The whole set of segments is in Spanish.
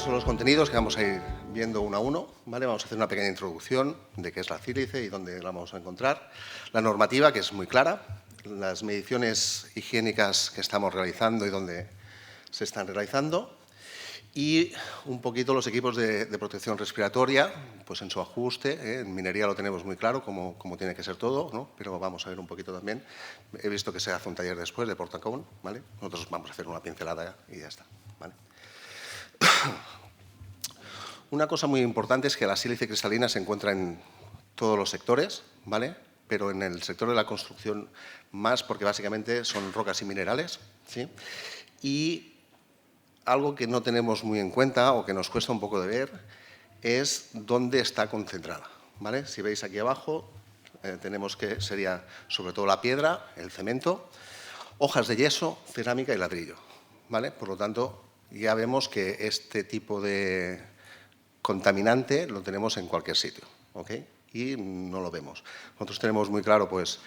son los contenidos que vamos a ir viendo uno a uno, ¿vale? Vamos a hacer una pequeña introducción de qué es la sílice y dónde la vamos a encontrar. La normativa, que es muy clara, las mediciones higiénicas que estamos realizando y dónde se están realizando, y un poquito los equipos de protección respiratoria, pues en su ajuste, ¿eh? En minería lo tenemos muy claro, cómo tiene que ser todo, ¿no? Pero vamos a ver un poquito también. He visto que se hace un taller después de Portacón, ¿vale? Nosotros vamos a hacer una pincelada y ya está, ¿vale? Una cosa muy importante es que la sílice cristalina se encuentra en todos los sectores, ¿vale? Pero en el sector de la construcción más, porque básicamente son rocas y minerales, ¿sí? Y algo que no tenemos muy en cuenta o que nos cuesta un poco de ver es dónde está concentrada, ¿vale? Si veis aquí abajo, tenemos que sería sobre todo la piedra, el cemento, hojas de yeso, cerámica y ladrillo, ¿vale? Por lo tanto, ya vemos que este tipo de contaminante lo tenemos en cualquier sitio, ¿ok? Y no lo vemos. Nosotros tenemos muy claro, pues,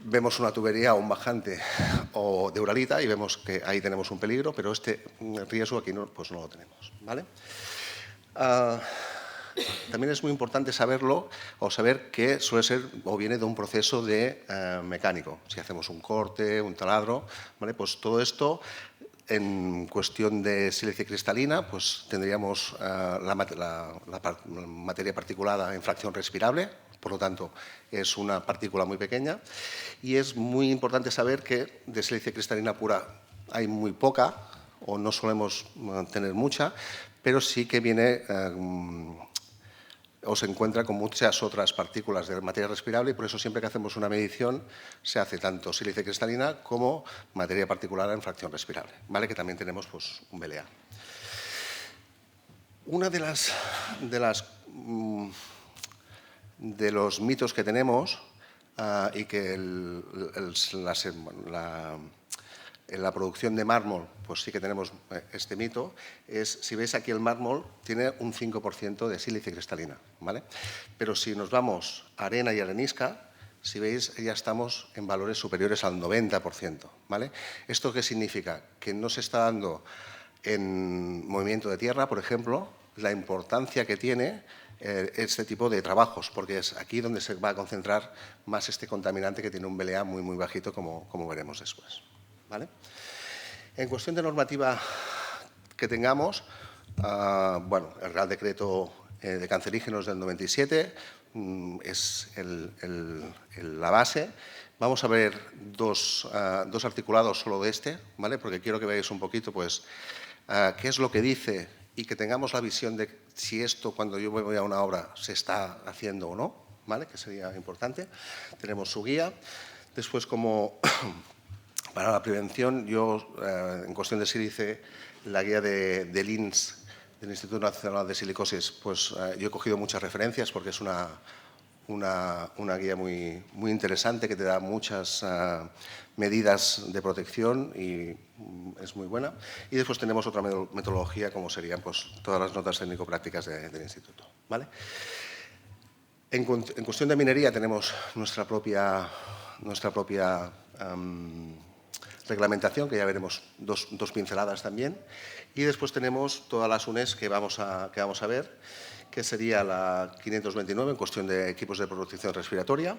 vemos una tubería o un bajante o de uralita y vemos que ahí tenemos un peligro, pero este riesgo aquí no, pues no lo tenemos, ¿vale? También es muy importante saberlo o saber que suele ser o viene de un proceso de mecánico. Si hacemos un corte, un taladro, ¿vale? Pues todo esto, en cuestión de sílice cristalina, pues tendríamos la materia particulada en fracción respirable, por lo tanto, es una partícula muy pequeña. Y es muy importante saber que de sílice cristalina pura hay muy poca, o no solemos tener mucha, pero sí que viene o se encuentra con muchas otras partículas de materia respirable y por eso siempre que hacemos una medición se hace tanto sílice cristalina como materia particulada en fracción respirable, ¿vale? Que también tenemos pues, un BLA. Una de los mitos que tenemos y que en la producción de mármol, pues sí que tenemos este mito, es, si veis aquí el mármol, tiene un 5% de sílice cristalina, ¿vale? Pero si nos vamos a arena y arenisca, si veis, ya estamos en valores superiores al 90%, ¿vale? ¿Esto qué significa? Que no se está dando en movimiento de tierra, por ejemplo, la importancia que tiene este tipo de trabajos, porque es aquí donde se va a concentrar más este contaminante que tiene un BLA muy, muy bajito, como veremos después, ¿vale? En cuestión de normativa que tengamos, bueno, el Real Decreto de Cancerígenos del 97 es la base. Vamos a ver dos articulados solo de este, ¿vale? Porque quiero que veáis un poquito, pues, qué es lo que dice y que tengamos la visión de si esto, cuando yo voy a una obra, se está haciendo o no, ¿vale? Que sería importante. Tenemos su guía. Después, como para la prevención, yo, en cuestión de sílice, la guía del INS, del Instituto Nacional de Silicosis, pues yo he cogido muchas referencias porque es una guía muy, muy interesante que te da muchas medidas de protección y es muy buena. Y después tenemos otra metodología, como serían pues, todas las notas técnico-prácticas del Instituto, ¿vale? En cuestión de minería tenemos nuestra propia reglamentación, que ya veremos dos pinceladas también. Y después tenemos todas las UNES que vamos a ver, que sería la 529 en cuestión de equipos de protección respiratoria.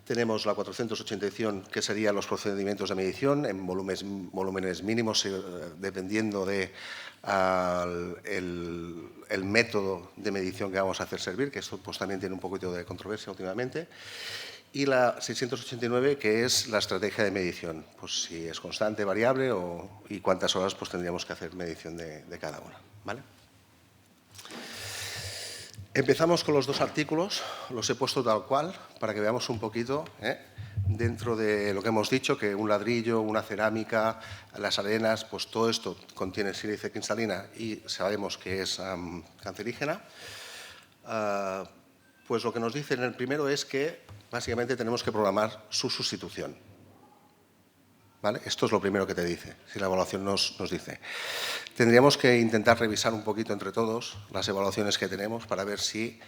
Tenemos la 481, que serían los procedimientos de medición en volúmenes mínimos, dependiendo del método de medición que vamos a hacer servir, que esto pues, también tiene un poquito de controversia últimamente. Y la 689, que es la estrategia de medición, pues si es constante, variable y cuántas horas pues, tendríamos que hacer medición de cada una, ¿vale? Empezamos con los dos artículos, los he puesto tal cual para que veamos un poquito, dentro de lo que hemos dicho, que un ladrillo, una cerámica, las arenas, pues todo esto contiene sílice cristalina y sabemos que es cancerígena. Pues lo que nos dicen en el primero es que básicamente tenemos que programar su sustitución, ¿vale? Esto es lo primero que te dice, si la evaluación nos dice. Tendríamos que intentar revisar un poquito entre todos las evaluaciones que tenemos para ver si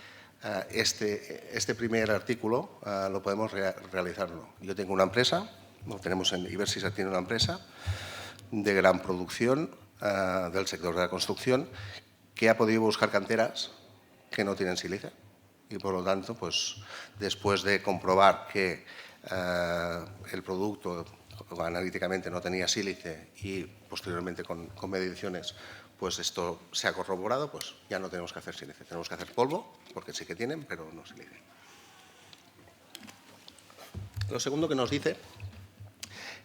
este primer artículo lo podemos realizar o no. Yo tengo una empresa, lo tenemos en Ibersys, tiene una empresa de gran producción, del sector de la construcción que ha podido buscar canteras que no tienen sílice y, por lo tanto, pues, después de comprobar que el producto analíticamente no tenía sílice y posteriormente con mediciones pues esto se ha corroborado, pues ya no tenemos que hacer sílice, tenemos que hacer polvo, porque sí que tienen, pero no sílice. Lo segundo que nos dice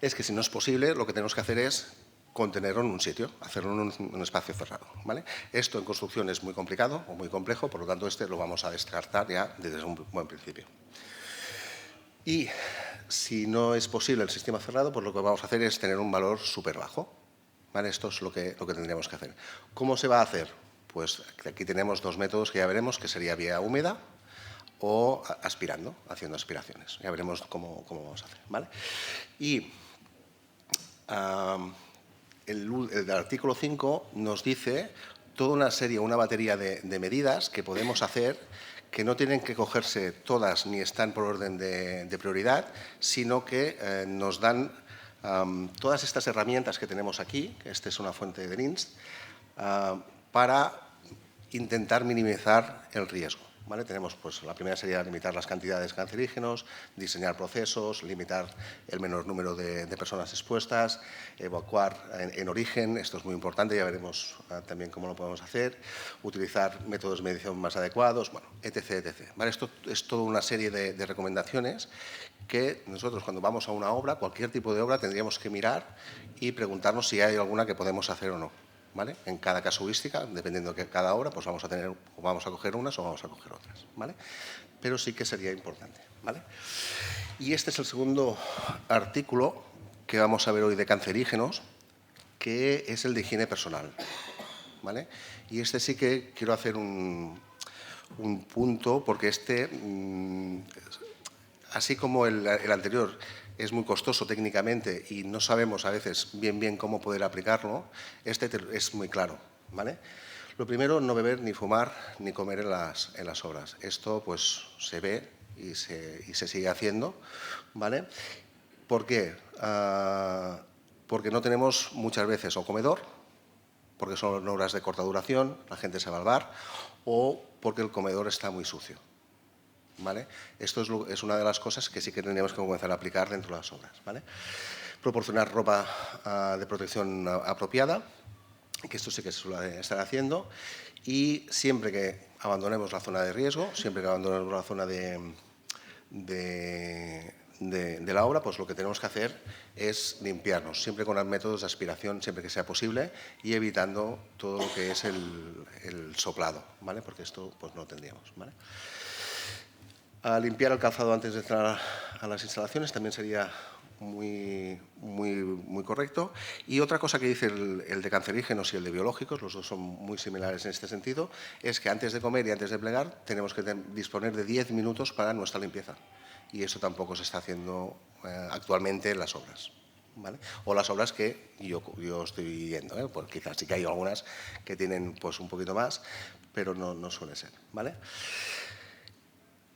es que si no es posible, lo que tenemos que hacer es contenerlo en un sitio, hacerlo en un espacio cerrado, ¿vale? Esto en construcción es muy complicado o muy complejo, por lo tanto este lo vamos a descartar ya desde un buen principio. Y si no es posible el sistema cerrado, pues lo que vamos a hacer es tener un valor súper bajo, ¿vale? Esto es lo que tendríamos que hacer. ¿Cómo se va a hacer? Pues aquí tenemos dos métodos que ya veremos, que sería vía húmeda o aspirando, haciendo aspiraciones. Ya veremos cómo vamos a hacer, ¿vale? Y el artículo 5 nos dice toda una serie, una batería de medidas que podemos hacer que no tienen que cogerse todas ni están por orden de prioridad, sino que nos dan todas estas herramientas que tenemos aquí, que esta es una fuente de NIST, para intentar minimizar el riesgo. ¿Vale? Tenemos, pues, la primera sería limitar las cantidades de cancerígenos, diseñar procesos, limitar el menor número de personas expuestas, evacuar en origen, esto es muy importante, ya veremos también cómo lo podemos hacer, utilizar métodos de medición más adecuados, bueno, etc. etc. ¿Vale? Esto es toda una serie de recomendaciones que nosotros cuando vamos a una obra, cualquier tipo de obra, tendríamos que mirar y preguntarnos si hay alguna que podemos hacer o no. ¿Vale? En cada casuística, dependiendo de cada obra, pues vamos a coger unas o vamos a coger otras, ¿vale? Pero sí que sería importante, ¿vale? Y este es el segundo artículo que vamos a ver hoy de cancerígenos, que es el de higiene personal, ¿vale? Y este sí que quiero hacer un punto, porque así como el anterior es muy costoso técnicamente y no sabemos a veces bien cómo poder aplicarlo, este es muy claro, ¿vale? Lo primero, no beber, ni fumar, ni comer en las obras. Esto pues se ve y se sigue haciendo, ¿vale? ¿Por qué? Porque no tenemos muchas veces o comedor, porque son obras de corta duración, la gente se va al bar, o porque el comedor está muy sucio. ¿Vale? Esto es una de las cosas que sí que tendríamos que comenzar a aplicar dentro de las obras, ¿vale? Proporcionar ropa de protección apropiada, que esto sí que se suele estar haciendo, y siempre que abandonemos la zona de riesgo, siempre que abandonemos la zona de la obra, pues lo que tenemos que hacer es limpiarnos, siempre con los métodos de aspiración, siempre que sea posible, y evitando todo lo que es el soplado, ¿vale? Porque esto pues no tendríamos, ¿vale? A limpiar el calzado antes de entrar a las instalaciones también sería muy correcto. Y otra cosa que dice el de cancerígenos y el de biológicos, los dos son muy similares en este sentido, es que antes de comer y antes de plegar tenemos que disponer de 10 minutos para nuestra limpieza. Y eso tampoco se está haciendo actualmente en las obras, ¿vale? O las obras que yo estoy viendo, ¿eh? Pues quizás sí que hay algunas que tienen pues un poquito más, pero no suele ser, ¿vale?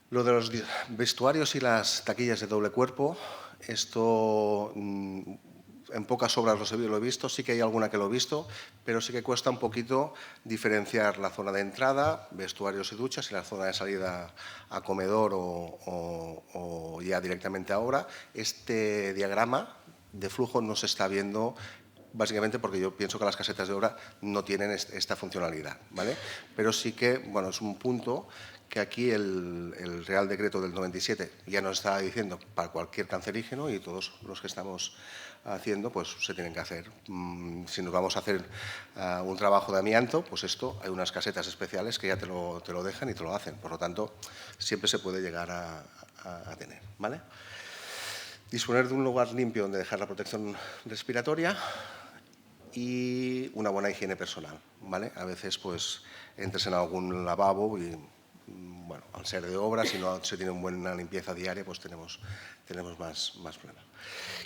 Lo de los vestuarios y las taquillas de doble cuerpo, esto en pocas obras lo he visto, sí que hay alguna que lo he visto, pero sí que cuesta un poquito diferenciar la zona de entrada, vestuarios y duchas, y la zona de salida a comedor o ya directamente a obra. Este diagrama de flujo no se está viendo básicamente porque yo pienso que las casetas de obra no tienen esta funcionalidad, ¿vale? Pero sí que, bueno, es un punto que aquí el Real Decreto del 97 ya nos está diciendo para cualquier cancerígeno y todos los que estamos haciendo, pues se tienen que hacer. Si nos vamos a hacer un trabajo de amianto, pues esto, hay unas casetas especiales que ya te lo dejan y te lo hacen. Por lo tanto, siempre se puede llegar a tener, ¿vale? Disponer de un lugar limpio donde dejar la protección respiratoria y una buena higiene personal, ¿vale? A veces, pues, entres en algún lavabo y, bueno, al ser de obra, si no se tiene una buena limpieza diaria, pues tenemos más problemas.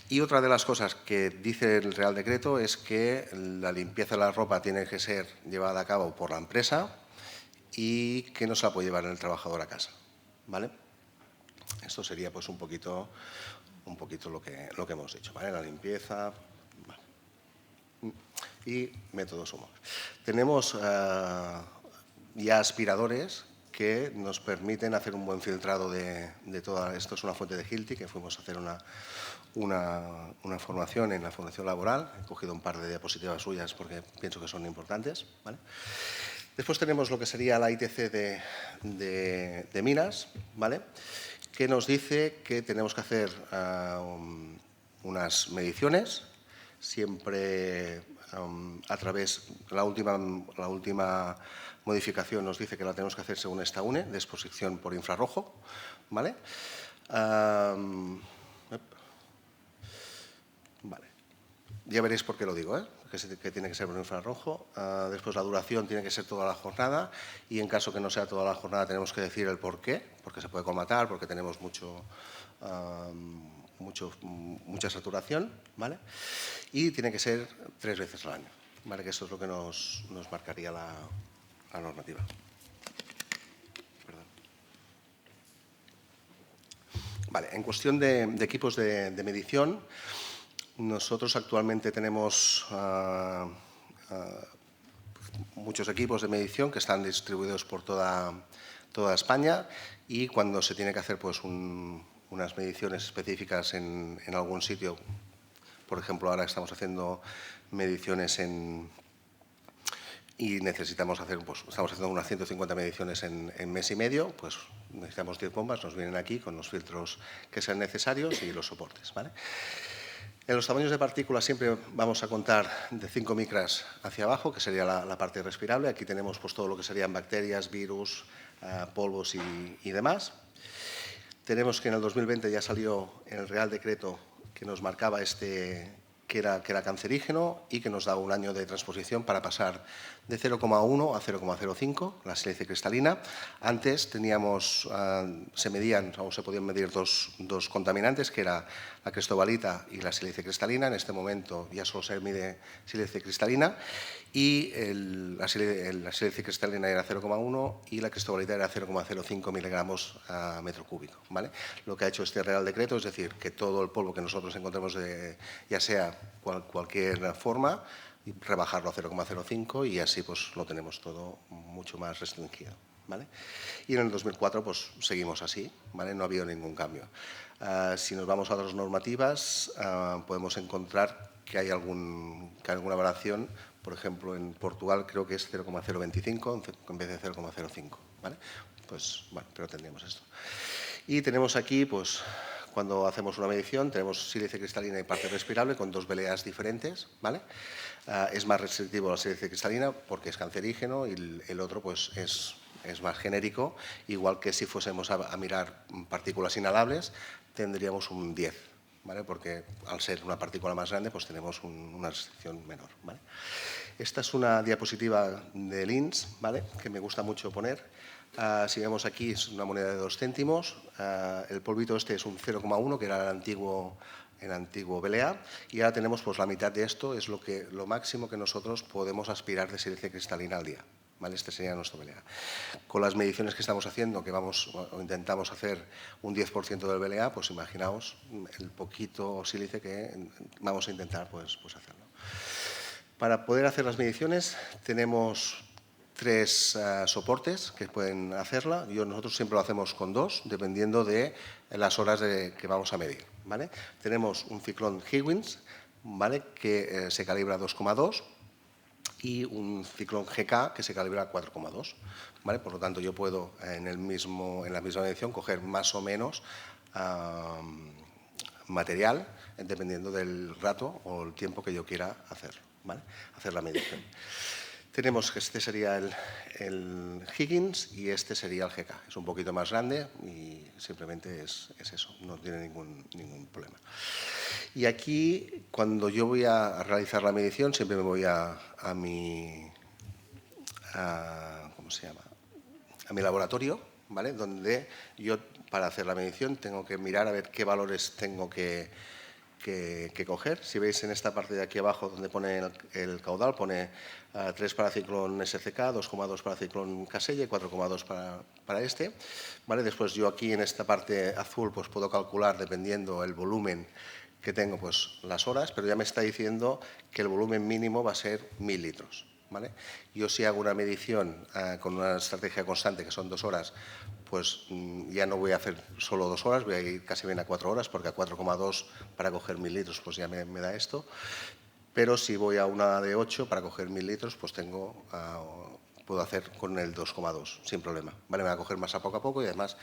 Y otra de las cosas que dice el Real Decreto es que la limpieza de la ropa tiene que ser llevada a cabo por la empresa y que no se la puede llevar el trabajador a casa, ¿vale? Esto sería, pues, un poquito lo que hemos dicho, ¿vale? La limpieza. y método SUMO. Tenemos ya aspiradores que nos permiten hacer un buen filtrado de todo esto. Es una fuente de Hilti, que fuimos a hacer una formación en la formación laboral. He cogido un par de diapositivas suyas porque pienso que son importantes, ¿vale? Después tenemos lo que sería la ITC de minas, ¿vale?, que nos dice que tenemos que hacer unas mediciones, siempre a través, la última modificación nos dice que la tenemos que hacer según esta UNE, de exposición por infrarrojo, ¿vale? Vale. Ya veréis por qué lo digo, que tiene que ser por infrarrojo. Después la duración tiene que ser toda la jornada y en caso que no sea toda la jornada tenemos que decir el por qué, porque se puede colmatar, porque tenemos mucha saturación, ¿vale? Y tiene que ser 3 veces al año, ¿vale? Que eso es lo que nos marcaría la normativa. Perdón. Vale, en cuestión de equipos de medición, nosotros actualmente tenemos muchos equipos de medición que están distribuidos por toda España y cuando se tiene que hacer pues, unas mediciones específicas en algún sitio, por ejemplo, ahora estamos haciendo mediciones y necesitamos hacer, pues, estamos haciendo unas 150 mediciones en mes y medio, pues necesitamos 10 bombas, nos vienen aquí con los filtros que sean necesarios y los soportes, ¿vale? En los tamaños de partículas siempre vamos a contar de 5 micras hacia abajo, que sería la parte respirable. Aquí tenemos pues, todo lo que serían bacterias, virus, polvos y demás. Tenemos que en el 2020 ya salió el Real Decreto que nos marcaba que era cancerígeno y que nos daba un año de transposición para pasar de 0,1 a 0,05, la sílice cristalina. Antes se medían o se podían medir dos contaminantes, que era la cristobalita y la sílice cristalina. En este momento ya solo se mide sílice cristalina y la sílice cristalina era 0,1 y la cristobalita era 0,05 miligramos a metro cúbico, ¿vale? Lo que ha hecho este Real Decreto es decir que todo el polvo que nosotros encontremos, ya sea cualquier forma, rebajarlo a 0,05 y así pues lo tenemos todo mucho más restringido, ¿vale? Y en el 2004 pues seguimos así, ¿vale? No ha habido ningún cambio. Si nos vamos a otras normativas podemos encontrar que hay alguna variación. Por ejemplo, en Portugal creo que es 0,025 en vez de 0,05, ¿vale? Pues bueno, pero tendríamos esto. Y tenemos aquí, pues, cuando hacemos una medición, tenemos sílice cristalina y parte respirable con 2 VLAs diferentes, ¿vale? Es más restrictivo la sílice cristalina porque es cancerígeno y el otro, pues, es más genérico, igual que si fuésemos a mirar partículas inhalables, tendríamos un 10, ¿vale? Porque al ser una partícula más grande, pues tenemos una restricción menor, ¿vale? Esta es una diapositiva de Linz, ¿vale?, que me gusta mucho poner. Si vemos aquí, es una moneda de 2 céntimos. El polvito este es un 0,1, que era el antiguo VLA, y ahora tenemos pues, la mitad de esto, es lo máximo que nosotros podemos aspirar de sílice cristalina al día, ¿vale? Este sería nuestro VLA. Con las mediciones que estamos haciendo, que intentamos hacer un 10% del VLA, pues imaginaos el poquito sílice que vamos a intentar pues hacerlo. Para poder hacer las mediciones tenemos 3 soportes que pueden hacerla. Nosotros siempre lo hacemos con 2, dependiendo de las horas que vamos a medir, ¿vale? Tenemos un ciclón Higgins, ¿vale?, que se calibra 2,2 y un ciclón GK que se calibra 4,2, ¿vale? Por lo tanto, yo puedo en la misma medición coger más o menos material dependiendo del rato o el tiempo que yo quiera hacerlo, ¿vale?, hacer la medición. Tenemos que este sería el Higgins y este sería el GK. Es un poquito más grande y simplemente es eso, no tiene ningún problema. Y aquí, cuando yo voy a realizar la medición, siempre me voy a mi laboratorio, ¿vale?, donde yo, para hacer la medición, tengo que mirar a ver qué valores tengo que coger. Si veis en esta parte de aquí abajo donde pone el caudal, pone 3 para ciclón SCK, 2,2 para ciclón Casella y 4,2 para este, ¿vale? Después yo aquí en esta parte azul pues puedo calcular, dependiendo el volumen que tengo pues las horas, pero ya me está diciendo que el volumen mínimo va a ser 1000 litros. ¿Vale? Yo si hago una medición con una estrategia constante, que son 2 horas, pues ya no voy a hacer solo 2 horas, voy a ir casi bien a 4 horas, porque a 4,2 para coger 1000 litros pues ya me da esto. Pero si voy a una de 8 para coger 1000 litros, pues puedo hacer con el 2,2 sin problema. ¿Vale? Me va a coger más a poco y además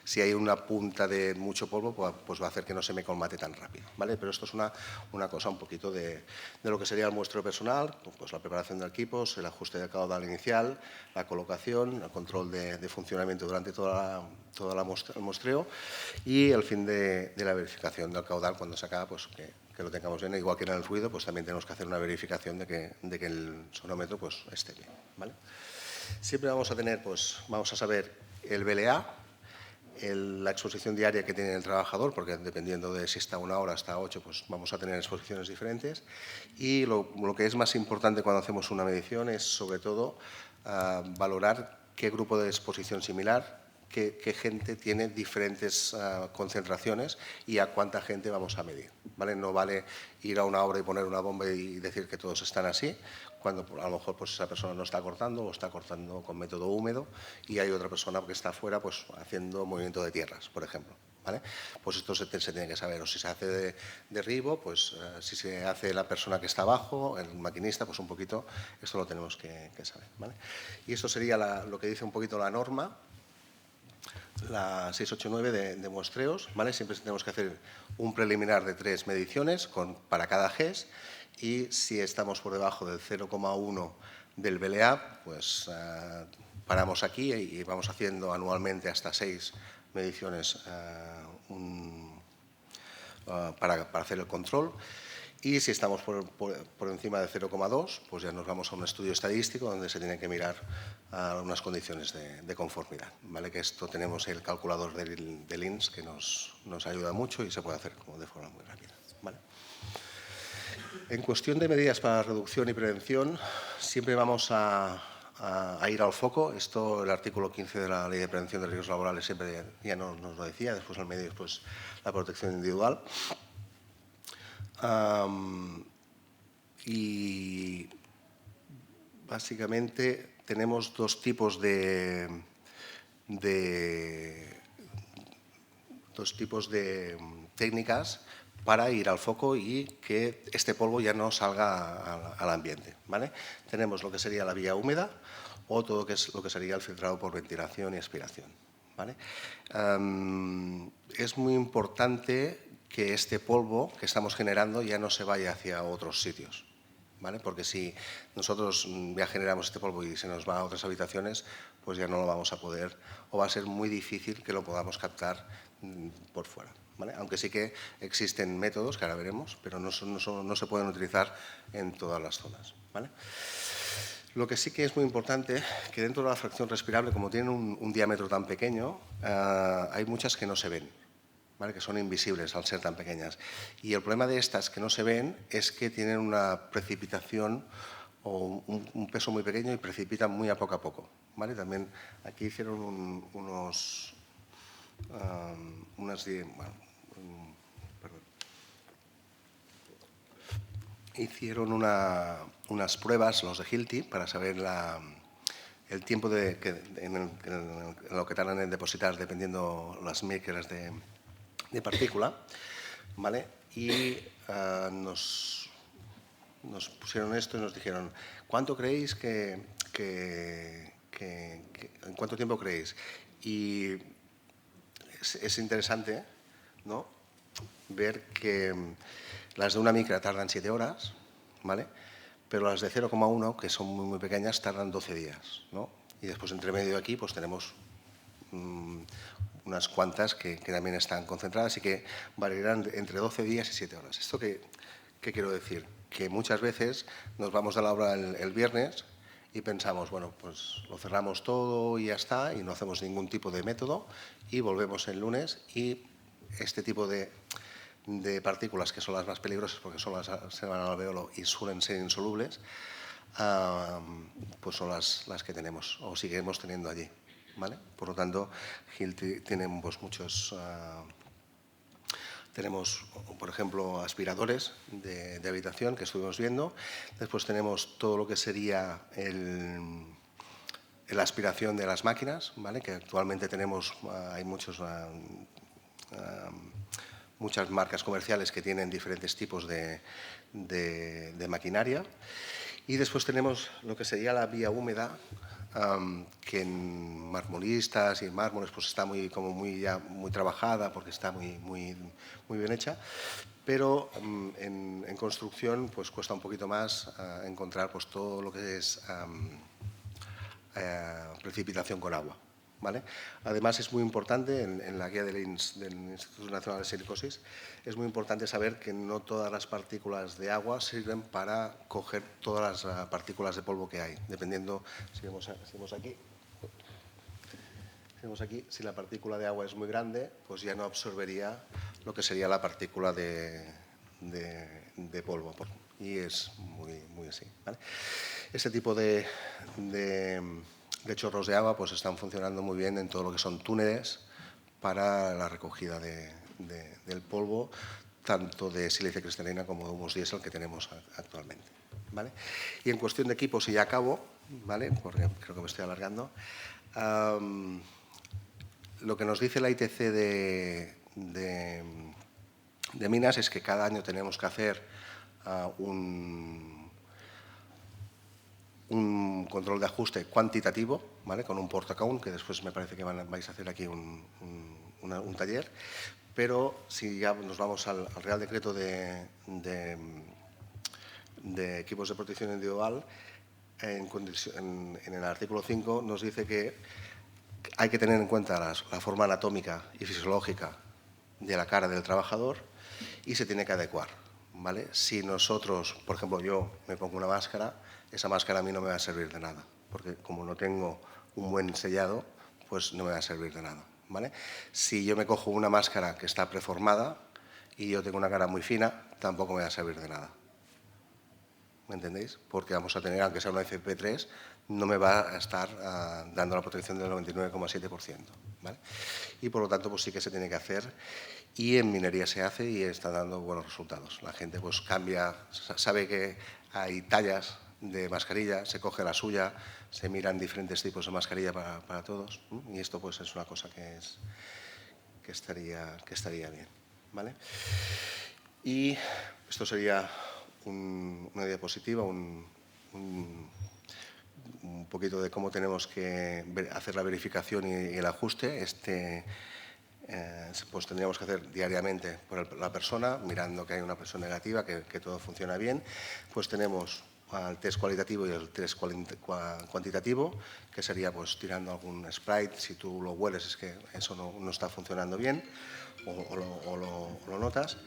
si hay una punta de mucho polvo, pues va a hacer que no se me colmate tan rápido. ¿Vale? Pero esto es una cosa un poquito de lo que sería el muestreo personal, pues la preparación de equipos, el ajuste de caudal inicial, la colocación, el control de funcionamiento durante todo el muestreo y el fin de la verificación del caudal cuando se acaba, pues que lo tengamos bien. Igual que en el ruido, pues también tenemos que hacer una verificación de que el sonómetro pues esté bien. ¿Vale? Siempre vamos a saber el VLA, la exposición diaria que tiene el trabajador, porque dependiendo de si está 1 hora hasta 8, pues vamos a tener exposiciones diferentes. Y lo que es más importante cuando hacemos una medición es, sobre todo, valorar qué grupo de exposición similar, qué gente tiene diferentes concentraciones y a cuánta gente vamos a medir. ¿Vale? No vale ir a 1 hora y poner una bomba y decir que todos están así, cuando a lo mejor pues esa persona no está cortando o está cortando con método húmedo y hay otra persona que está afuera pues haciendo movimiento de tierras, por ejemplo. ¿Vale? Pues esto se tiene que saber, o si se hace de derribo, pues si se hace la persona que está abajo, el maquinista, pues un poquito, esto lo tenemos que saber. ¿Vale? Y esto sería lo que dice un poquito la norma, la 689 de muestreos, ¿vale? Siempre tenemos que hacer un preliminar de 3 mediciones para cada GES y si estamos por debajo del 0,1 del VLA, pues paramos aquí y vamos haciendo anualmente hasta 6 mediciones para hacer el control. Y si estamos por encima de 0,2, pues ya nos vamos a un estudio estadístico donde se tienen que mirar unas condiciones de conformidad. ¿Vale? Que esto tenemos el calculador del INS que nos ayuda mucho y se puede hacer de forma muy rápida. ¿Vale? En cuestión de medidas para reducción y prevención, siempre vamos a ir al foco. Esto, el artículo 15 de la Ley de Prevención de Riesgos Laborales siempre ya nos lo decía, después el medio, después la protección individual. Y básicamente tenemos dos tipos de técnicas para ir al foco y que este polvo ya no salga al ambiente. ¿Vale? Tenemos lo que sería la vía húmeda o todo lo que sería el filtrado por ventilación y aspiración. ¿Vale? Es muy importante que este polvo que estamos generando ya no se vaya hacia otros sitios. ¿Vale? Porque si nosotros ya generamos este polvo y se nos va a otras habitaciones, pues ya no lo vamos a poder, o va a ser muy difícil que lo podamos captar por fuera. ¿Vale? Aunque sí que existen métodos, que ahora veremos, pero no se pueden utilizar en todas las zonas. ¿Vale? Lo que sí que es muy importante, que dentro de la fracción respirable, como tienen un diámetro tan pequeño, hay muchas que no se ven. ¿Vale? Que son invisibles al ser tan pequeñas. Y el problema de estas que no se ven es que tienen una precipitación o un peso muy pequeño y precipitan muy a poco. ¿Vale? También aquí hicieron hicieron unas pruebas, los de Hilti, para saber el tiempo en lo que tardan en depositar, dependiendo las micras de partícula, ¿vale? Y nos pusieron esto y nos dijeron, ¿cuánto creéis en cuánto tiempo creéis? Y es interesante, ¿no?, ver que las de una micra tardan 7 horas, ¿vale? Pero las de 0,1, que son muy pequeñas, tardan 12 días, ¿no? Y después, entre medio de aquí, pues tenemos unas cuantas que también están concentradas y que variarán entre 12 días y 7 horas. ¿Esto qué quiero decir? Que muchas veces nos vamos a la obra el viernes y pensamos, bueno, pues lo cerramos todo y ya está, y no hacemos ningún tipo de método, y volvemos el lunes y este tipo de partículas, que son las más peligrosas porque se van al alveolo y suelen ser insolubles, pues son las que tenemos o seguiremos teniendo allí. ¿Vale? Por lo tanto, Hilti tiene pues, muchos Tenemos, por ejemplo, aspiradores de habitación que estuvimos viendo. Después tenemos todo lo que sería la aspiración de las máquinas, ¿vale? Que actualmente tenemos, hay muchas marcas comerciales que tienen diferentes tipos de maquinaria. Y después tenemos lo que sería la vía húmeda, que en marmoristas y en mármoles pues está muy trabajada porque está muy bien hecha, pero en construcción pues cuesta un poquito más encontrar pues todo lo que es precipitación con agua. ¿Vale? Además, es muy importante, en la guía del Instituto Nacional de Silicosis, es muy importante saber que no todas las partículas de agua sirven para coger todas las partículas de polvo que hay. Dependiendo, si vemos aquí, si la partícula de agua es muy grande, pues ya no absorbería lo que sería la partícula de polvo. Y es muy así. ¿Vale? Este tipo de chorros de agua pues están funcionando muy bien en todo lo que son túneles para la recogida del polvo, tanto de sílice cristalina como de humos diésel que tenemos actualmente. ¿Vale? Y en cuestión de equipos, y ya acabo, ¿vale? Porque creo que me estoy alargando, lo que nos dice la ITC de Minas es que cada año tenemos que hacer un control de ajuste cuantitativo, ¿vale? Con un port account, que después me parece que vais a hacer aquí un taller, pero si ya nos vamos al Real Decreto de equipos de protección individual, en el artículo 5 nos dice que hay que tener en cuenta la forma anatómica y fisiológica de la cara del trabajador y se tiene que adecuar. ¿Vale? Si nosotros, por ejemplo, yo me pongo una máscara, esa máscara a mí no me va a servir de nada, porque como no tengo un buen sellado, pues no me va a servir de nada. ¿Vale? Si yo me cojo una máscara que está preformada y yo tengo una cara muy fina, tampoco me va a servir de nada. ¿Me entendéis? Porque vamos a tener, aunque sea una FP3, no me va a estar dando la protección del 99,7%. ¿Vale? Y por lo tanto, pues sí que se tiene que hacer. Y en minería se hace y está dando buenos resultados. La gente pues cambia, sabe que hay tallas de mascarilla, se coge la suya, se miran diferentes tipos de mascarilla para todos. Y esto pues es una cosa que estaría bien. ¿Vale? Y esto sería una diapositiva, un poquito de cómo tenemos que hacer la verificación y el ajuste. Pues tendríamos que hacer diariamente por la persona, mirando que hay una presión negativa, que todo funciona bien. Pues tenemos el test cualitativo y el test cuantitativo, que sería pues tirando algún Sprite. Si tú lo hueles es que eso no está funcionando bien o lo notas.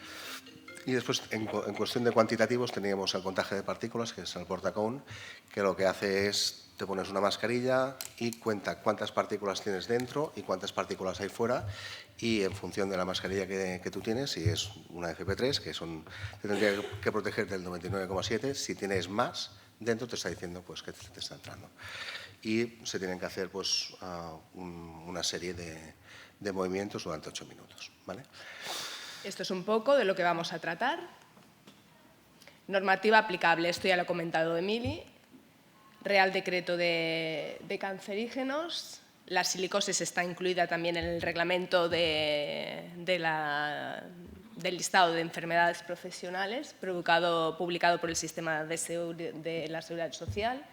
Y después, en cuestión de cuantitativos, teníamos el contagio de partículas, que es el portacount, que lo que hace es, te pones una mascarilla y cuenta cuántas partículas tienes dentro y cuántas partículas hay fuera, y en función de la mascarilla que tú tienes, si es una FP3, que te tendría que proteger del 99,7, si tienes más dentro te está diciendo pues que te está entrando. Y se tienen que hacer pues una serie de movimientos durante 8 minutos. ¿Vale? Esto es un poco de lo que vamos a tratar. Normativa aplicable, esto ya lo ha comentado Emili. Real Decreto de cancerígenos. La silicosis está incluida también en el reglamento del listado de enfermedades profesionales publicado por el Sistema de la Seguridad Social.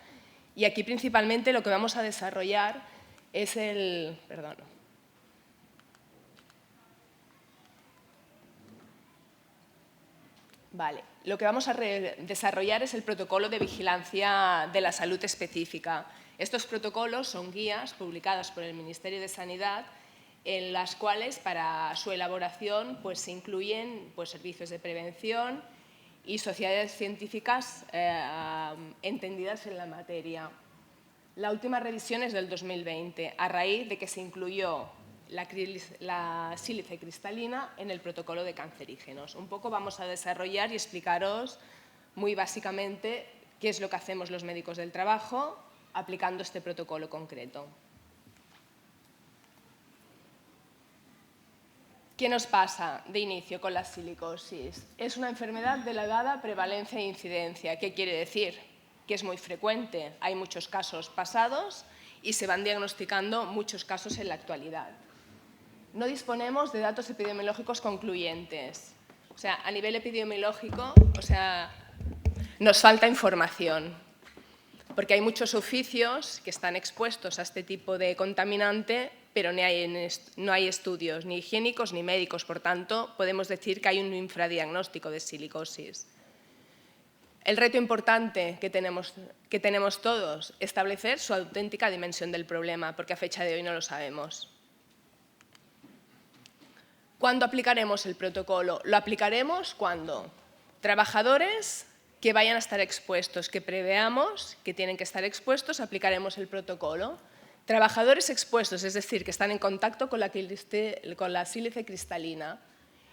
Y aquí principalmente lo que vamos a desarrollar es el... Perdón. Vale. Lo que vamos a desarrollar es el protocolo de vigilancia de la salud específica. Estos protocolos son guías publicadas por el Ministerio de Sanidad, en las cuales para su elaboración pues, se incluyen pues, servicios de prevención y sociedades científicas entendidas en la materia. La última revisión es del 2020, a raíz de que se incluyó la sílice cristalina en el protocolo de cancerígenos. Un poco vamos a desarrollar y explicaros muy básicamente qué es lo que hacemos los médicos del trabajo aplicando este protocolo concreto. ¿Qué nos pasa de inicio con la silicosis? Es una enfermedad de elevada prevalencia e incidencia. ¿Qué quiere decir? Que es muy frecuente. Hay muchos casos pasados y se van diagnosticando muchos casos en la actualidad. No disponemos de datos epidemiológicos concluyentes. O sea, a nivel epidemiológico, nos falta información, porque hay muchos oficios que están expuestos a este tipo de contaminante, pero no hay estudios ni higiénicos ni médicos. Por tanto, podemos decir que hay un infradiagnóstico de silicosis. El reto importante que tenemos todos, establecer su auténtica dimensión del problema, porque a fecha de hoy no lo sabemos. ¿Cuándo aplicaremos el protocolo? Lo aplicaremos cuando trabajadores que vayan a estar expuestos, que preveamos que tienen que estar expuestos, aplicaremos el protocolo. Trabajadores expuestos, es decir, que están en contacto con la sílice cristalina.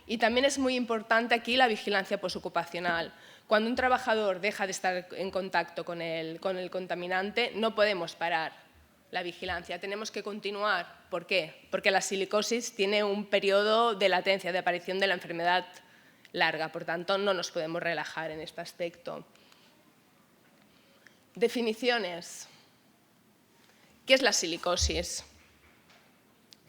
Y también es muy importante aquí la vigilancia posocupacional. Cuando un trabajador deja de estar en contacto con el contaminante, no podemos parar la vigilancia, tenemos que continuar. ¿Por qué? Porque la silicosis tiene un periodo de latencia, de aparición de la enfermedad larga, por tanto, no nos podemos relajar en este aspecto. Definiciones. ¿Qué es la silicosis?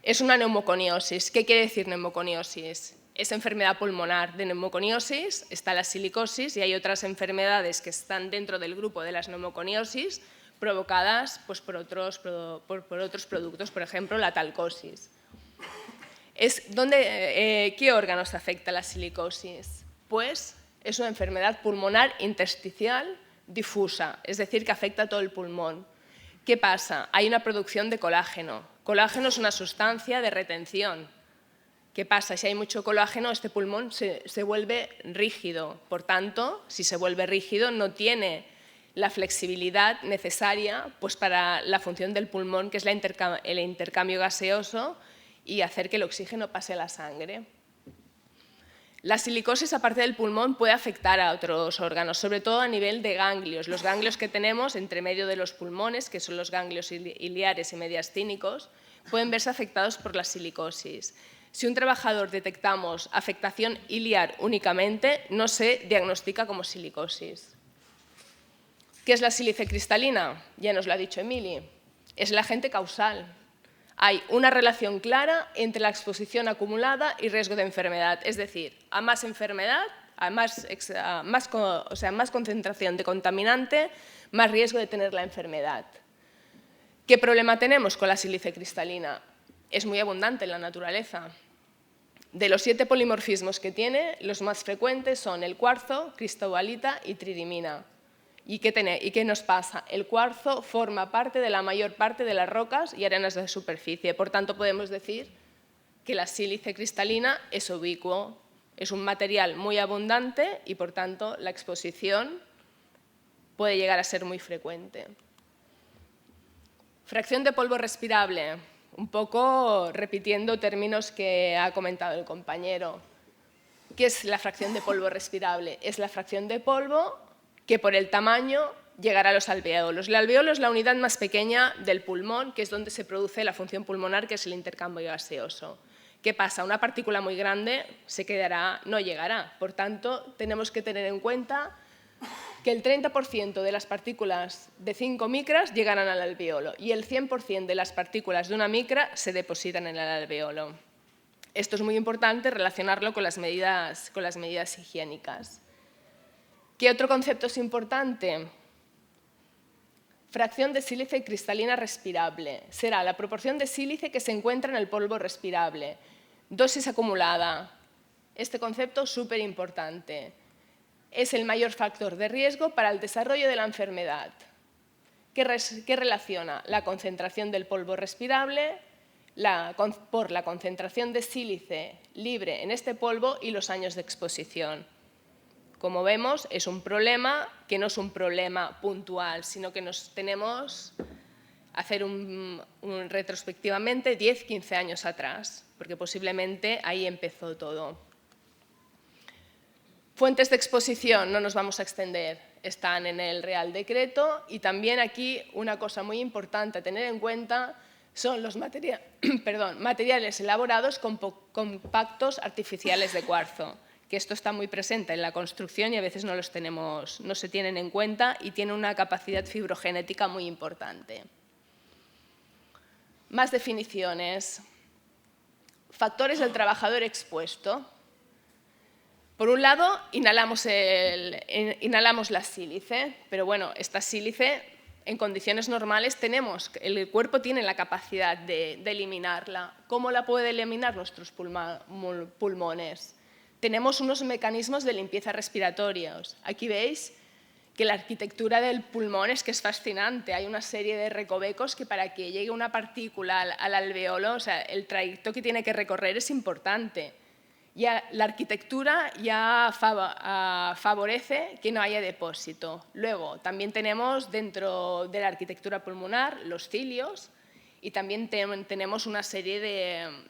Es una neumoconiosis. ¿Qué quiere decir neumoconiosis? Es enfermedad pulmonar de neumoconiosis, está la silicosis y hay otras enfermedades que están dentro del grupo de las neumoconiosis provocadas por otros productos, por ejemplo, la talcosis. ¿Qué órganos afecta la silicosis? Pues es una enfermedad pulmonar intersticial difusa, es decir, que afecta a todo el pulmón. ¿Qué pasa? Hay una producción de colágeno. Colágeno es una sustancia de retención. ¿Qué pasa? Si hay mucho colágeno, este pulmón se vuelve rígido. Por tanto, si se vuelve rígido, no tiene la flexibilidad necesaria pues, para la función del pulmón, que es el intercambio gaseoso y hacer que el oxígeno pase a la sangre. La silicosis, aparte del pulmón, puede afectar a otros órganos, sobre todo a nivel de ganglios. Los ganglios que tenemos entre medio de los pulmones, que son los ganglios iliares y mediastínicos, pueden verse afectados por la silicosis. Si un trabajador detectamos afectación iliar únicamente, no se diagnostica como silicosis. ¿Qué es la sílice cristalina? Ya nos lo ha dicho Emili. Es el agente causal. Hay una relación clara entre la exposición acumulada y riesgo de enfermedad. Es decir, a más enfermedad, más concentración de contaminante, más riesgo de tener la enfermedad. ¿Qué problema tenemos con la sílice cristalina? Es muy abundante en la naturaleza. De los 7 polimorfismos que tiene, los más frecuentes son el cuarzo, cristobalita y tridimina. ¿Y qué nos pasa? El cuarzo forma parte de la mayor parte de las rocas y arenas de superficie. Por tanto, podemos decir que la sílice cristalina es ubicuo. Es un material muy abundante y, por tanto, la exposición puede llegar a ser muy frecuente. Fracción de polvo respirable. Un poco repitiendo términos que ha comentado el compañero. ¿Qué es la fracción de polvo respirable? Es la fracción de polvo que por el tamaño llegará a los alveolos. El alveolo es la unidad más pequeña del pulmón, que es donde se produce la función pulmonar, que es el intercambio gaseoso. ¿Qué pasa? Una partícula muy grande no llegará. Por tanto, tenemos que tener en cuenta que el 30% de las partículas de 5 micras llegarán al alveolo y el 100% de las partículas de 1 micra se depositan en el alveolo. Esto es muy importante relacionarlo con las medidas higiénicas. ¿Qué otro concepto es importante? Fracción de sílice cristalina respirable. Será la proporción de sílice que se encuentra en el polvo respirable. Dosis acumulada. Este concepto es súper importante. Es el mayor factor de riesgo para el desarrollo de la enfermedad. ¿Qué relaciona? La concentración del polvo respirable por la concentración de sílice libre en este polvo y los años de exposición. Como vemos, es un problema que no es un problema puntual, sino que nos tenemos que hacer retrospectivamente 10-15 años atrás, porque posiblemente ahí empezó todo. Fuentes de exposición, no nos vamos a extender, están en el Real Decreto y también aquí una cosa muy importante a tener en cuenta, son los materiales elaborados con compactos artificiales de cuarzo, que esto está muy presente en la construcción y a veces no se tienen en cuenta y tiene una capacidad fibrogenética muy importante. Más definiciones. Factores del trabajador expuesto. Por un lado, inhalamos la sílice, pero bueno, esta sílice en condiciones normales el cuerpo tiene la capacidad de eliminarla. ¿Cómo la puede eliminar nuestros pulmones? Tenemos unos mecanismos de limpieza respiratorios. Aquí veis que la arquitectura del pulmón es que es fascinante. Hay una serie de recovecos que para que llegue una partícula al alveolo, o sea, el trayecto que tiene que recorrer es importante. La arquitectura ya favorece que no haya depósito. Luego, también tenemos dentro de la arquitectura pulmonar los cilios y también tenemos una serie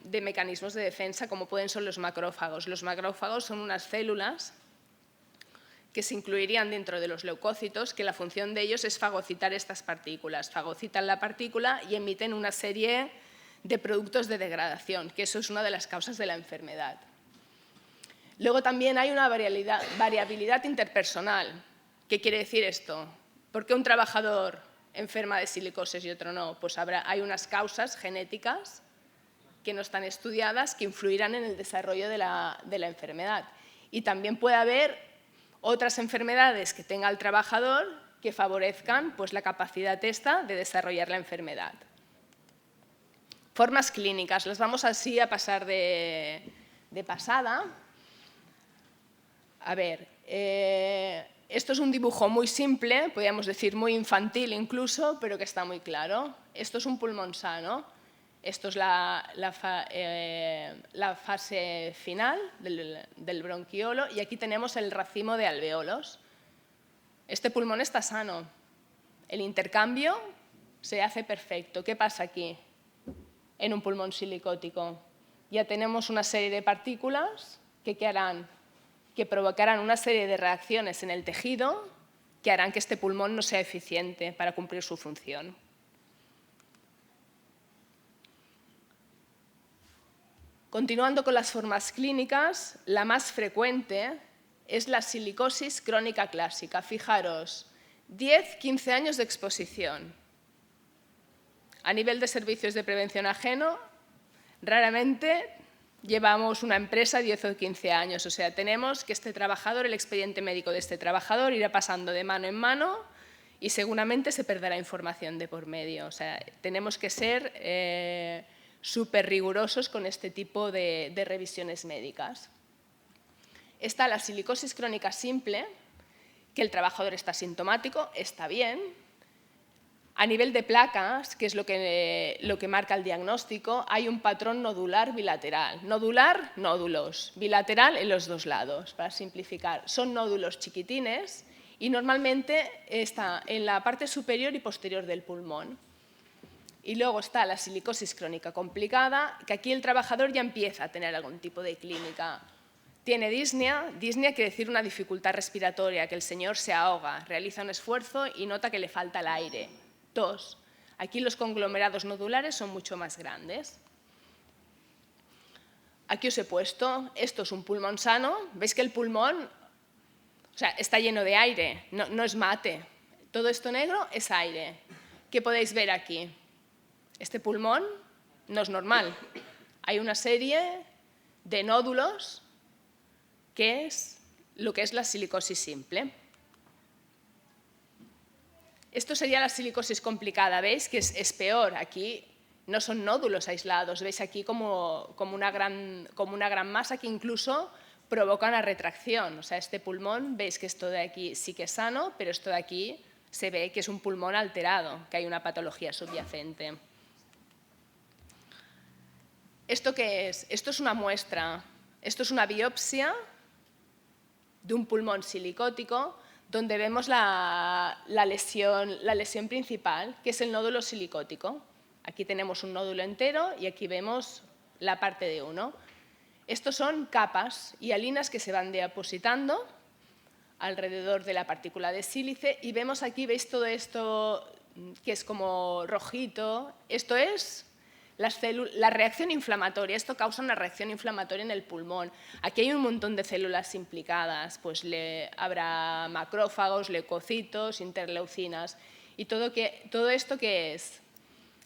de mecanismos de defensa como pueden ser los macrófagos. Los macrófagos son unas células que se incluirían dentro de los leucocitos, que la función de ellos es fagocitar estas partículas. Fagocitan la partícula y emiten una serie de productos de degradación, que eso es una de las causas de la enfermedad. Luego también hay una variabilidad interpersonal. ¿Qué quiere decir esto? ¿Por qué un trabajador enferma de silicosis y otro no? Pues hay unas causas genéticas que no están estudiadas que influirán en el desarrollo de la enfermedad. Y también puede haber otras enfermedades que tenga el trabajador que favorezcan pues, la capacidad esta de desarrollar la enfermedad. Formas clínicas. Las vamos así a pasar de pasada. A ver, esto es un dibujo muy simple, podríamos decir muy infantil incluso, pero que está muy claro. Esto es un pulmón sano. Esto es la fase final del bronquiolo y aquí tenemos el racimo de alveolos. Este pulmón está sano. El intercambio se hace perfecto. ¿Qué pasa aquí en un pulmón silicótico? Ya tenemos una serie de partículas que provocarán una serie de reacciones en el tejido que harán que este pulmón no sea eficiente para cumplir su función. Continuando con las formas clínicas, la más frecuente es la silicosis crónica clásica. Fijaros, 10-15 años de exposición. A nivel de servicios de prevención ajeno, raramente llevamos una empresa 10 o 15 años. O sea, tenemos que el expediente médico de este trabajador irá pasando de mano en mano y seguramente se perderá información de por medio. O sea, tenemos que ser súper rigurosos con este tipo de revisiones médicas. Está la silicosis crónica simple, que el trabajador está sintomático, está bien. A nivel de placas, que es lo que marca el diagnóstico, hay un patrón nodular bilateral. Nodular, nódulos. Bilateral en los dos lados, para simplificar. Son nódulos chiquitines y normalmente está en la parte superior y posterior del pulmón. Y luego está la silicosis crónica complicada, que aquí el trabajador ya empieza a tener algún tipo de clínica. Tiene disnea. Disnea quiere decir una dificultad respiratoria, que el señor se ahoga, realiza un esfuerzo y nota que le falta el aire. Tos. Aquí los conglomerados nodulares son mucho más grandes. Aquí os he puesto, esto es un pulmón sano. ¿Veis que el pulmón está lleno de aire? No es mate. Todo esto negro es aire. ¿Qué podéis ver aquí? Este pulmón no es normal. Hay una serie de nódulos que es lo que es la silicosis simple. Esto sería la silicosis complicada. ¿Veis que es peor? Aquí no son nódulos aislados. ¿Veis aquí como una gran masa que incluso provoca una retracción? O sea, este pulmón, veis que esto de aquí sí que es sano, pero esto de aquí se ve que es un pulmón alterado, que hay una patología subyacente. ¿Esto qué es? Esto es una muestra. Esto es una biopsia de un pulmón silicótico donde vemos la lesión principal, que es el nódulo silicótico. Aquí tenemos un nódulo entero y aquí vemos la parte de uno. Estos son capas hialinas que se van depositando alrededor de la partícula de sílice y vemos aquí, ¿veis todo esto que es como rojito? Esto es La reacción inflamatoria, esto causa una reacción inflamatoria en el pulmón. Aquí hay un montón de células implicadas, pues habrá macrófagos, leucocitos, interleucinas. ¿Y todo esto qué es?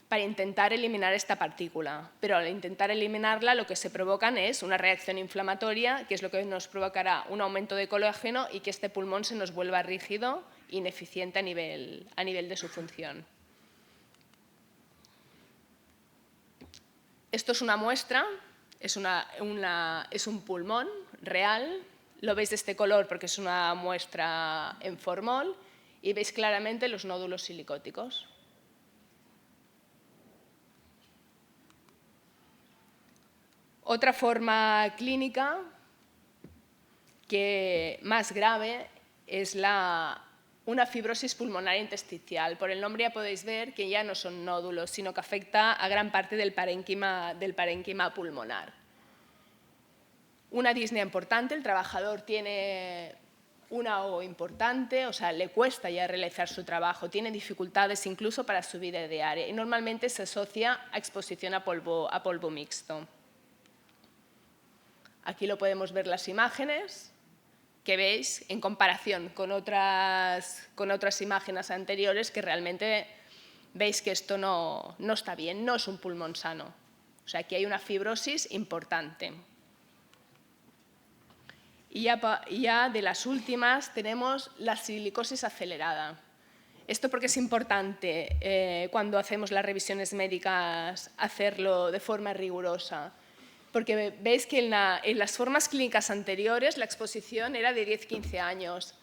Para intentar eliminar esta partícula. Pero al intentar eliminarla, lo que se provocan es una reacción inflamatoria, que es lo que nos provocará un aumento de colágeno y que este pulmón se nos vuelva rígido e ineficiente a nivel de su función. Esto es una muestra, es un pulmón real. Lo veis de este color porque es una muestra en formol y veis claramente los nódulos silicóticos. Otra forma clínica más grave es una fibrosis pulmonar intersticial. Por el nombre ya podéis ver que ya no son nódulos, sino que afecta a gran parte del parénquima pulmonar. Una disnea importante, el trabajador tiene una ahogo importante, o sea, le cuesta ya realizar su trabajo, tiene dificultades incluso para su vida diaria y normalmente se asocia a exposición a polvo mixto. Aquí lo podemos ver las imágenes que veis en comparación con otras imágenes anteriores que realmente veis que esto no está bien, no es un pulmón sano. O sea, aquí hay una fibrosis importante. Y ya de las últimas tenemos la silicosis acelerada. Esto porque es importante cuando hacemos las revisiones médicas hacerlo de forma rigurosa. Porque veis que en las formas clínicas anteriores la exposición era de 10-15 años.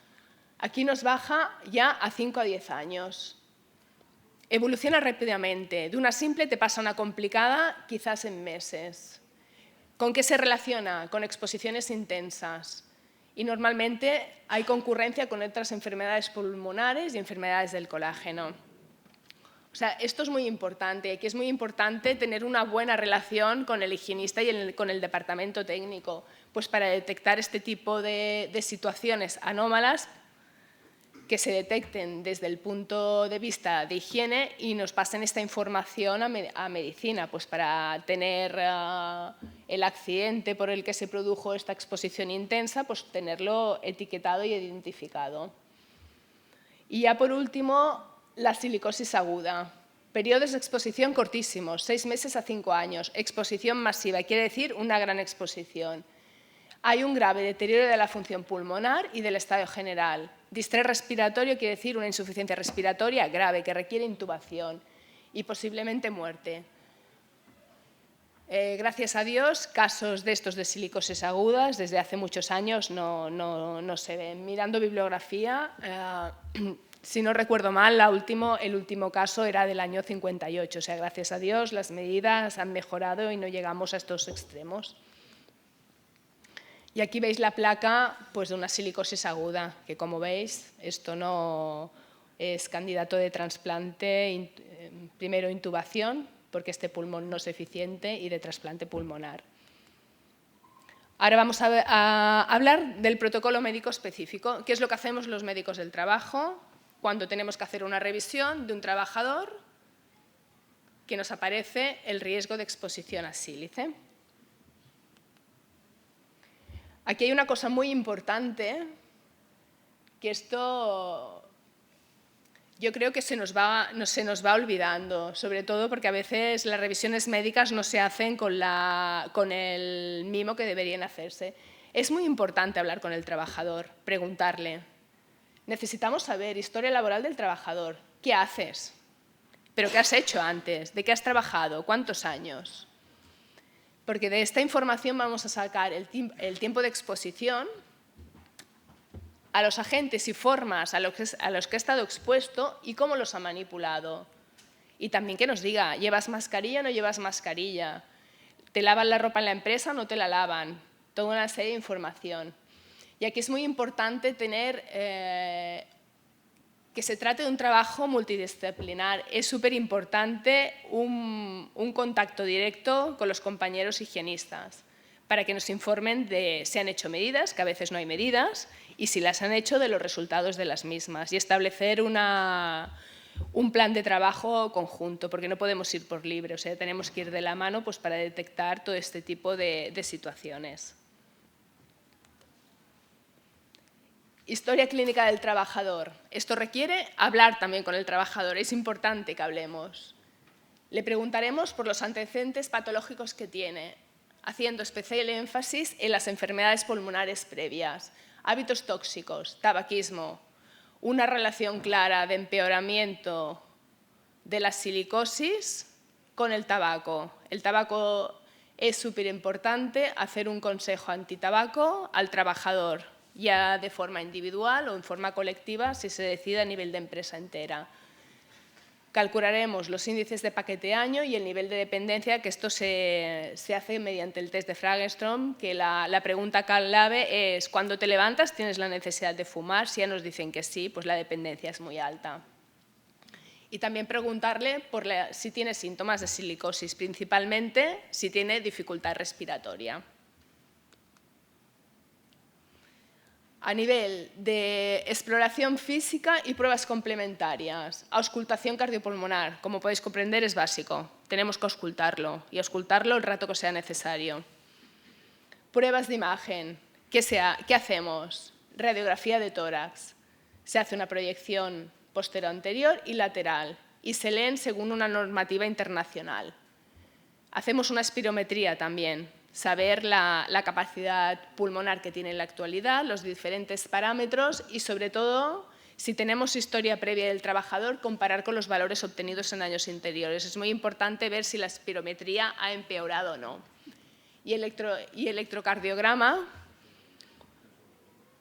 Aquí nos baja ya a 5 a 10 años. Evoluciona rápidamente. De una simple te pasa a una complicada quizás en meses. ¿Con qué se relaciona? Con exposiciones intensas. Y normalmente hay concurrencia con otras enfermedades pulmonares y enfermedades del colágeno. O sea, esto es muy importante. Aquí es muy importante tener una buena relación con el higienista y con el departamento técnico, pues para detectar este tipo de situaciones anómalas que se detecten desde el punto de vista de higiene y nos pasen esta información a medicina, pues para tener el accidente por el que se produjo esta exposición intensa, pues tenerlo etiquetado y identificado. Y ya por último, la silicosis aguda. Periodos de exposición cortísimos, 6 meses a 5 años. Exposición masiva, quiere decir una gran exposición. Hay un grave deterioro de la función pulmonar y del estado general. Distrés respiratorio quiere decir una insuficiencia respiratoria grave que requiere intubación y posiblemente muerte. Gracias a Dios, casos de estos de silicosis agudas desde hace muchos años no se ven. Mirando bibliografía, si no recuerdo mal, el último caso era del año 58. O sea, gracias a Dios, las medidas han mejorado y no llegamos a estos extremos. Y aquí veis la placa pues, de una silicosis aguda, que como veis, esto no es candidato de trasplante, primero intubación, porque este pulmón no es eficiente, y de trasplante pulmonar. Ahora vamos a hablar del protocolo médico específico. ¿Qué es lo que hacemos los médicos del trabajo cuando tenemos que hacer una revisión de un trabajador que nos aparece el riesgo de exposición a sílice? Aquí hay una cosa muy importante, que esto yo creo que se nos va olvidando, sobre todo porque a veces las revisiones médicas no se hacen con el mimo que deberían hacerse. Es muy importante hablar con el trabajador, preguntarle. Necesitamos saber historia laboral del trabajador. ¿Qué haces? ¿Pero qué has hecho antes? ¿De qué has trabajado? ¿Cuántos años? Porque de esta información vamos a sacar el tiempo de exposición a los agentes y formas a los que ha estado expuesto y cómo los ha manipulado. Y también que nos diga, ¿llevas mascarilla o no llevas mascarilla? ¿Te lavan la ropa en la empresa o no te la lavan? Toda una serie de información. Y aquí es muy importante tener que se trate de un trabajo multidisciplinar. Es súper importante un contacto directo con los compañeros higienistas para que nos informen de si han hecho medidas, que a veces no hay medidas, y si las han hecho, de los resultados de las mismas, y establecer una un plan de trabajo conjunto, porque no podemos ir por libre, o sea, tenemos que ir de la mano pues, para detectar todo este tipo de situaciones. Historia clínica del trabajador. Esto requiere hablar también con el trabajador, es importante que hablemos. Le preguntaremos por los antecedentes patológicos que tiene, haciendo especial énfasis en las enfermedades pulmonares previas, hábitos tóxicos, tabaquismo, una relación clara de empeoramiento de la silicosis con el tabaco. El tabaco es súper importante, hacer un consejo antitabaco al trabajador, ya de forma individual o en forma colectiva, si se decide a nivel de empresa entera. Calcularemos los índices de paquete año y el nivel de dependencia, que esto se hace mediante el test de Fagerström, que la pregunta clave es: ¿cuando te levantas tienes la necesidad de fumar? Si ya nos dicen que sí, pues la dependencia es muy alta. Y también preguntarle por si tiene síntomas de silicosis, principalmente si tiene dificultad respiratoria. A nivel de exploración física y pruebas complementarias, auscultación cardiopulmonar, como podéis comprender, es básico. Tenemos que auscultarlo y auscultarlo el rato que sea necesario. Pruebas de imagen. ¿Qué hacemos? Radiografía de tórax. Se hace una proyección posterior-anterior y lateral y se leen según una normativa internacional. Hacemos una espirometría también, saber la capacidad pulmonar que tiene en la actualidad, los diferentes parámetros y, sobre todo, si tenemos historia previa del trabajador, comparar con los valores obtenidos en años anteriores. Es muy importante ver si la espirometría ha empeorado o no. Y electrocardiograma,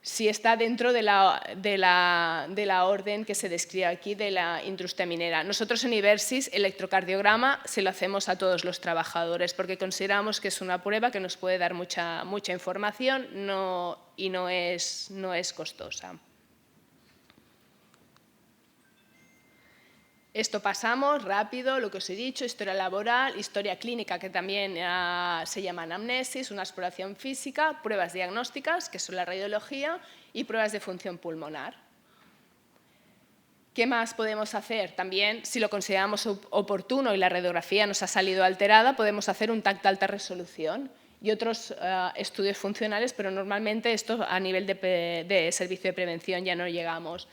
si está dentro de la orden que se describe aquí de la industria minera. Nosotros en Ibersis, electrocardiograma se lo hacemos a todos los trabajadores porque consideramos que es una prueba que nos puede dar mucha información y no es costosa. Esto pasamos rápido, lo que os he dicho, historia laboral, historia clínica, que también se llama anamnesis, una exploración física, pruebas diagnósticas, que son la radiología, y pruebas de función pulmonar. ¿Qué más podemos hacer? También, si lo consideramos oportuno y la radiografía nos ha salido alterada, podemos hacer un TAC de alta resolución y otros estudios funcionales, pero normalmente esto a nivel de servicio de prevención ya no llegamos.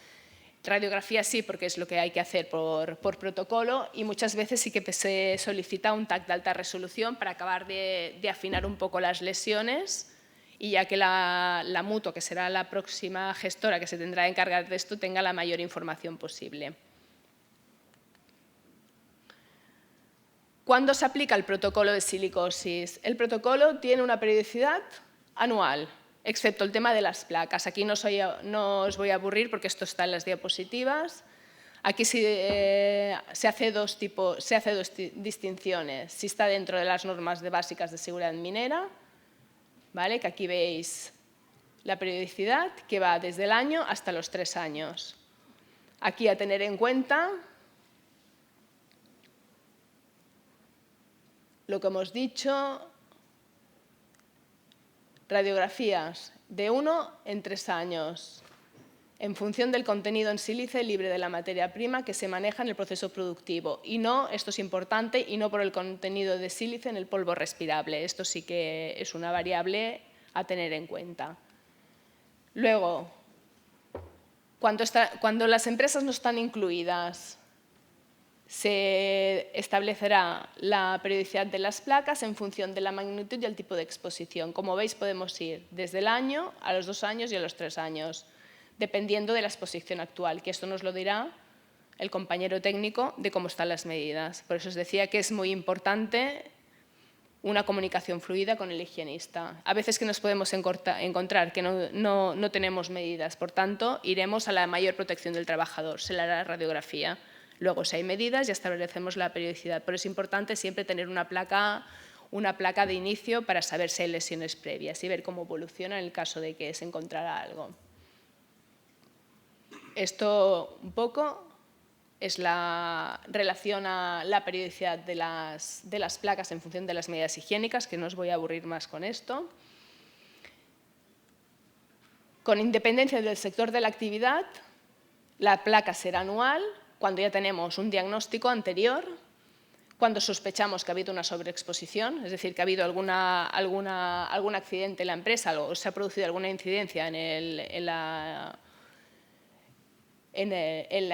Radiografía sí, porque es lo que hay que hacer por protocolo, y muchas veces sí que se solicita un TAC de alta resolución para acabar de afinar un poco las lesiones y ya que la mutua, que será la próxima gestora que se tendrá que encargar de esto, tenga la mayor información posible. ¿Cuándo se aplica el protocolo de silicosis? El protocolo tiene una periodicidad anual, excepto el tema de las placas. Aquí no os voy a aburrir porque esto está en las diapositivas. Aquí se hace dos distinciones. Si está dentro de las normas básicas de seguridad minera, ¿vale? Que aquí veis la periodicidad, que va desde el año hasta los 3 años. Aquí a tener en cuenta lo que hemos dicho, radiografías de 1 en 3 años, en función del contenido en sílice libre de la materia prima que se maneja en el proceso productivo. Y no, esto es importante, y no por el contenido de sílice en el polvo respirable. Esto sí que es una variable a tener en cuenta. Luego, cuando las empresas no están incluidas, se establecerá la periodicidad de las placas en función de la magnitud y el tipo de exposición. Como veis, podemos ir desde el año a los 2 años y a los 3 años, dependiendo de la exposición actual, que esto nos lo dirá el compañero técnico de cómo están las medidas. Por eso os decía que es muy importante una comunicación fluida con el higienista. A veces que nos podemos encontrar que no tenemos medidas, por tanto, iremos a la mayor protección del trabajador, se le hará radiografía. Luego, si hay medidas, ya establecemos la periodicidad. Pero es importante siempre tener una placa de inicio para saber si hay lesiones previas y ver cómo evoluciona en el caso de que se encontrara algo. Esto un poco es la relación a la periodicidad de las placas en función de las medidas higiénicas, que no os voy a aburrir más con esto. Con independencia del sector de la actividad, la placa será anual cuando ya tenemos un diagnóstico anterior, cuando sospechamos que ha habido una sobreexposición, es decir, que ha habido algún accidente en la empresa o se ha producido alguna incidencia en la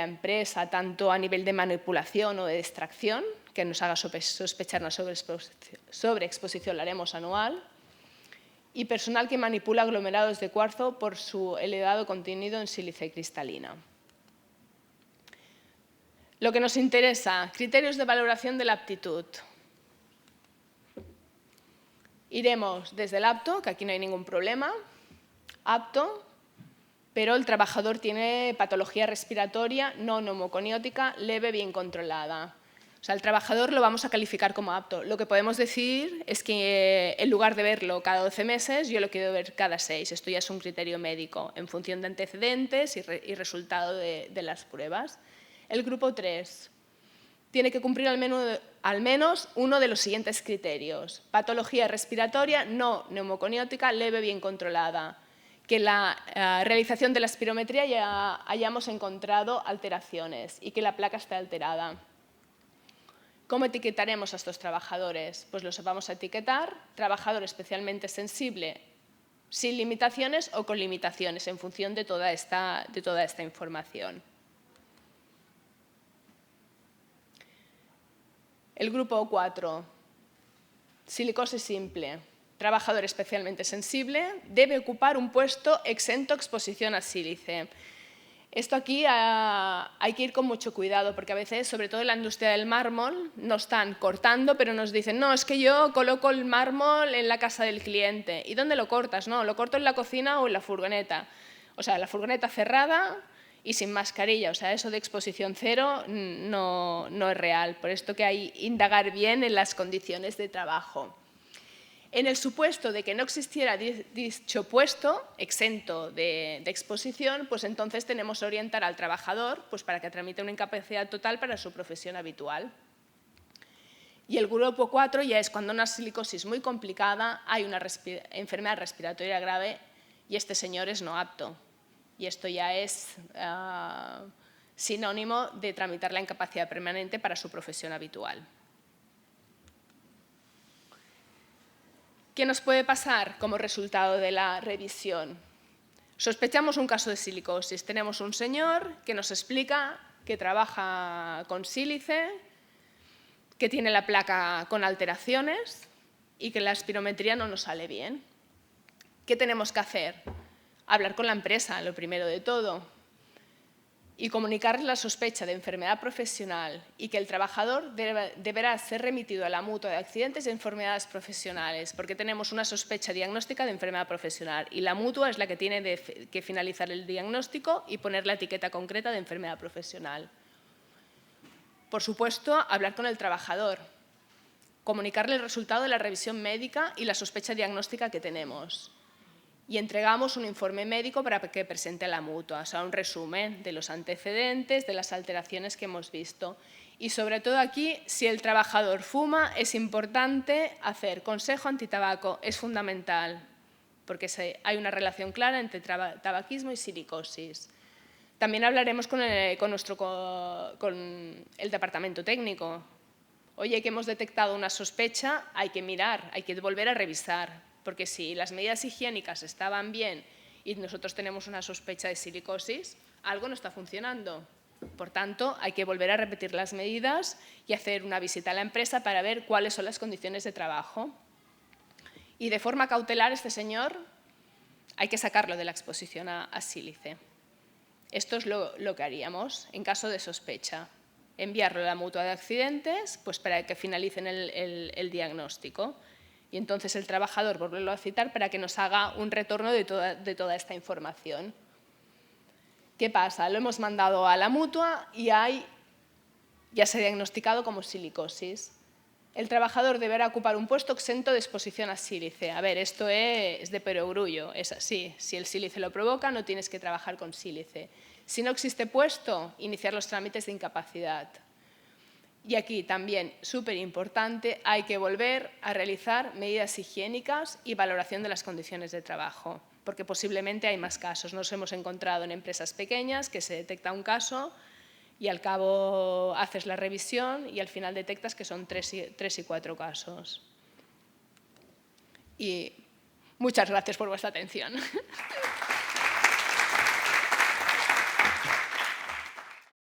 empresa, tanto a nivel de manipulación o de extracción, que nos haga sospechar una sobreexposición, la haremos anual. Y personal que manipula aglomerados de cuarzo por su elevado contenido en sílice cristalina. Lo que nos interesa, criterios de valoración de la aptitud. Iremos desde el apto, que aquí no hay ningún problema, apto, pero el trabajador tiene patología respiratoria no neumoconiótica leve bien controlada. O sea, el trabajador lo vamos a calificar como apto. Lo que podemos decir es que en lugar de verlo cada 12 meses, yo lo quiero ver cada 6. Esto ya es un criterio médico en función de antecedentes y resultado de las pruebas. El grupo 3 tiene que cumplir al menos uno de los siguientes criterios. Patología respiratoria no neumoconiótica leve bien controlada. Que en la realización de la espirometría ya hayamos encontrado alteraciones y que la placa esté alterada. ¿Cómo etiquetaremos a estos trabajadores? Pues los vamos a etiquetar trabajador especialmente sensible, sin limitaciones o con limitaciones en función de toda esta información. El grupo 4, silicosis simple. Trabajador especialmente sensible debe ocupar un puesto exento a exposición a sílice. Esto aquí hay que ir con mucho cuidado porque a veces, sobre todo en la industria del mármol, nos están cortando, pero nos dicen, no, es que yo coloco el mármol en la casa del cliente. ¿Y dónde lo cortas? No, lo corto en la cocina o en la furgoneta. O sea, la furgoneta cerrada y sin mascarilla. O sea, eso de exposición cero no es real. Por esto que hay que indagar bien en las condiciones de trabajo. En el supuesto de que no existiera dicho puesto exento de exposición, pues entonces tenemos que orientar al trabajador pues para que tramite una incapacidad total para su profesión habitual. Y el grupo 4 ya es cuando una silicosis muy complicada, hay una enfermedad respiratoria grave y este señor es no apto. Y esto ya es sinónimo de tramitar la incapacidad permanente para su profesión habitual. ¿Qué nos puede pasar como resultado de la revisión? Sospechamos un caso de silicosis. Tenemos un señor que nos explica que trabaja con sílice, que tiene la placa con alteraciones y que la espirometría no nos sale bien. ¿Qué tenemos que hacer? Hablar con la empresa, lo primero de todo, y comunicarles la sospecha de enfermedad profesional y que el trabajador deberá ser remitido a la mutua de accidentes y enfermedades profesionales, porque tenemos una sospecha diagnóstica de enfermedad profesional y la mutua es la que tiene que finalizar el diagnóstico y poner la etiqueta concreta de enfermedad profesional. Por supuesto, hablar con el trabajador, comunicarle el resultado de la revisión médica y la sospecha diagnóstica que tenemos. Y entregamos un informe médico para que presente a la mutua, o sea, un resumen de los antecedentes, de las alteraciones que hemos visto. Y sobre todo aquí, si el trabajador fuma, es importante hacer consejo antitabaco, es fundamental, porque hay una relación clara entre tabaquismo y silicosis. También hablaremos con el departamento técnico. Oye, que hemos detectado una sospecha, hay que mirar, hay que volver a revisar. Porque si las medidas higiénicas estaban bien y nosotros tenemos una sospecha de silicosis, algo no está funcionando. Por tanto, hay que volver a repetir las medidas y hacer una visita a la empresa para ver cuáles son las condiciones de trabajo. Y de forma cautelar, este señor hay que sacarlo de la exposición a sílice. Esto es lo que haríamos en caso de sospecha. Enviarlo a la mutua de accidentes pues para que finalicen el diagnóstico. Y entonces el trabajador volverlo a citar para que nos haga un retorno de toda esta información. ¿Qué pasa? Lo hemos mandado a la mutua y ya se ha diagnosticado como silicosis. El trabajador deberá ocupar un puesto exento de exposición a sílice. A ver, esto es de perogrullo, es así. Si el sílice lo provoca, no tienes que trabajar con sílice. Si no existe puesto, iniciar los trámites de incapacidad. Y aquí también, súper importante, hay que volver a realizar medidas higiénicas y valoración de las condiciones de trabajo, porque posiblemente hay más casos. Nos hemos encontrado en empresas pequeñas que se detecta un caso y al cabo haces la revisión y al final detectas que son 3 y 4 casos. Y muchas gracias por vuestra atención.